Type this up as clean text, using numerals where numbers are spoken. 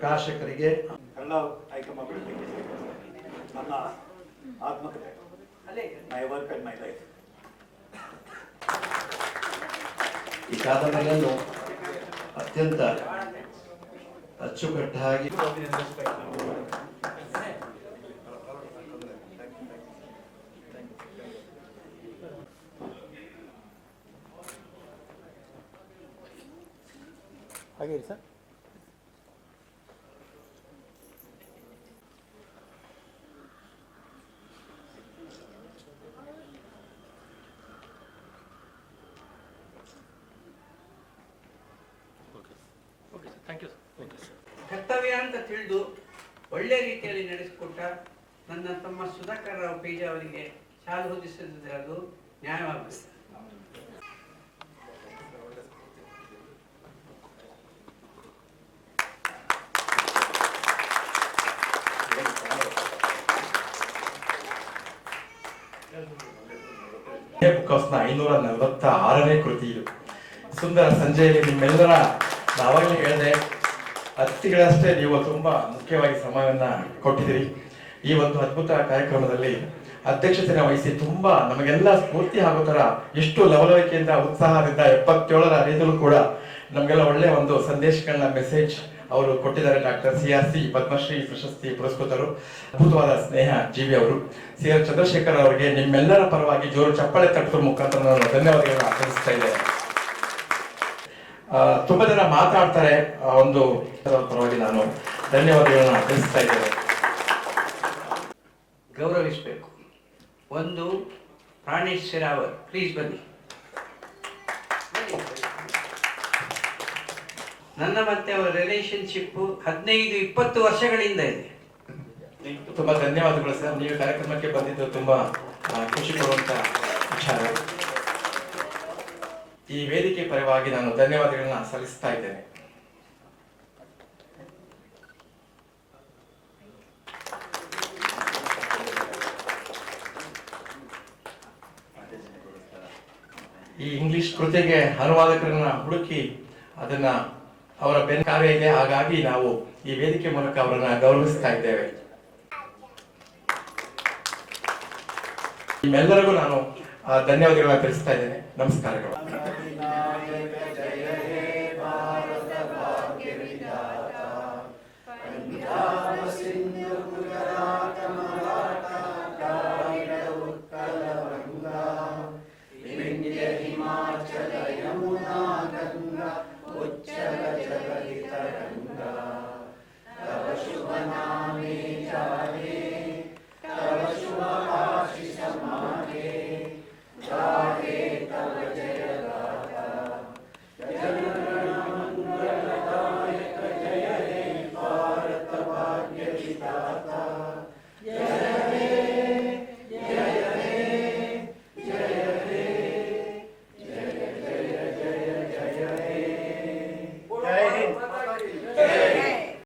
ಪ್ರಕಾಶಕರಿಗೆ ಕನ್ನಡ ಆಯ್ಕೆ ಮಾಡಲಿಕ್ಕೆ ನನ್ನ ಆತ್ಮಕತೆ my work and my life ಈ ಕಾದಂಬರಿಯನ್ನು ಅತ್ಯಂತ ಅಚ್ಚುಕಟ್ಟಾಗಿ ಹಾಗೆ ಸರ್. ಕರ್ತವ್ಯ ಅಂತ ತಿಳಿದು ಒಳ್ಳೆ ರೀತಿಯಲ್ಲಿ ನಡೆಸಿಕೊಟ್ಟ ನನ್ನ ತಮ್ಮ ಸುಧಾಕರ್ ರಾವ್ ಪೇಜ ಅವರಿಗೆ ಶಾಲು ಹೊದಿಸಿದ್ರೆ ಅದು ನ್ಯಾಯವಾಗುತ್ತೆ. ಬುಕ್ಸ್ನ 546ನೇ ಕೃತಿ ಇದು. ಸುಂದರ ಸಂಜೆಯಲ್ಲಿ ನಿಮ್ಮೆಲ್ಲರ ನಾವಾಗಲೇ ಹೇಳಿದೆ, ಅತಿಥಿಗಳಷ್ಟೇ ನೀವು ತುಂಬಾ ಮುಖ್ಯವಾಗಿ ಸಮಯವನ್ನ ಕೊಟ್ಟಿದ್ದೀರಿ. ಈ ಒಂದು ಅದ್ಭುತ ಕಾರ್ಯಕ್ರಮದಲ್ಲಿ ಅಧ್ಯಕ್ಷತೆಯನ್ನು ವಹಿಸಿ ತುಂಬಾ ನಮಗೆಲ್ಲ ಸ್ಫೂರ್ತಿ ಆಗೋ ತರ ಎಷ್ಟು ಲವಲವಿಕೆಯಿಂದ ಉತ್ಸಾಹದಿಂದ 77ರ ರೀತಿಯಲ್ಲೂ ಕೂಡ ನಮಗೆಲ್ಲ ಒಳ್ಳೆ ಒಂದು ಸಂದೇಶಗಳನ್ನ ಮೆಸೇಜ್ ಅವರು ಕೊಟ್ಟಿದ್ದಾರೆ. ಡಾಕ್ಟರ್ CRC ಪದ್ಮಶ್ರೀ ಪ್ರಶಸ್ತಿ ಪುರಸ್ಕೃತರು, ಅದ್ಭುತವಾದ ಸ್ನೇಹ ಜೀವಿ ಅವರು. CR ಚಂದ್ರಶೇಖರ್ ಅವರಿಗೆ ನಿಮ್ಮೆಲ್ಲರ ಪರವಾಗಿ ಜೋರು ಚಪ್ಪಾಳೆ ತಟ್ಟುವ ಮುಖಾಂತರ ನಾನು ಧನ್ಯವಾದಗಳನ್ನು ಅರ್ಪಿಸ್ತಾ ಇದ್ದೇನೆ. ತುಂಬಾ ಜನ ಮಾತಾಡ್ತಾರೆ, ಒಂದು ಪರವಾಗಿ ನಾನು ಧನ್ಯವಾದಗಳನ್ನು ಅರ್ಪಿಸ್ತಾ ಇದ್ದೇನೆ. ಗೌರವಿಸಬೇಕು. ಒಂದು ಪ್ರಾಣೇಶ್ ಶಿರಾವರ್, ಪ್ಲೀಸ್ ಬನ್ನಿ. ನನ್ನ ಮತ್ತೆ ಅವರ ರಿಲೇಶನ್ಶಿಪ್ 15-20 ವರ್ಷಗಳಿಂದ ಇದೆ. ತುಂಬಾ ಧನ್ಯವಾದಗಳು ಸರ್. ನೀವು ಕಾರ್ಯಕ್ರಮಕ್ಕೆ ಬಂದಿದ್ದು ತುಂಬಾ ಖುಷಿ ಕೊಡುವಂತ ವಿಚಾರ. ಈ ವೇದಿಕೆ ಪರವಾಗಿ ನಾನು ಧನ್ಯವಾದಗಳನ್ನ ಸಲ್ಲಿಸ್ತಾ ಇದ್ದೇನೆ. ಈ ಇಂಗ್ಲಿಷ್ ಕೃತಿಗೆ ಅನುವಾದಕರನ್ನ ಹುಡುಕಿ ಅದನ್ನ ಅವರ ಬೆನ್ನ ಕಾರ್ಯ ಇದೆ, ಹಾಗಾಗಿ ನಾವು ಈ ವೇದಿಕೆ ಮೂಲಕ ಅವರನ್ನ ಗೌರವಿಸ್ತಾ ಇದ್ದೇವೆ. ನಿಮ್ಮೆಲ್ಲರಿಗೂ ನಾನು ಧನ್ಯವಾದಗಳನ್ನ ತಿಳಿಸ್ತಾ ಇದ್ದೇನೆ. ನಮಸ್ಕಾರಗಳು.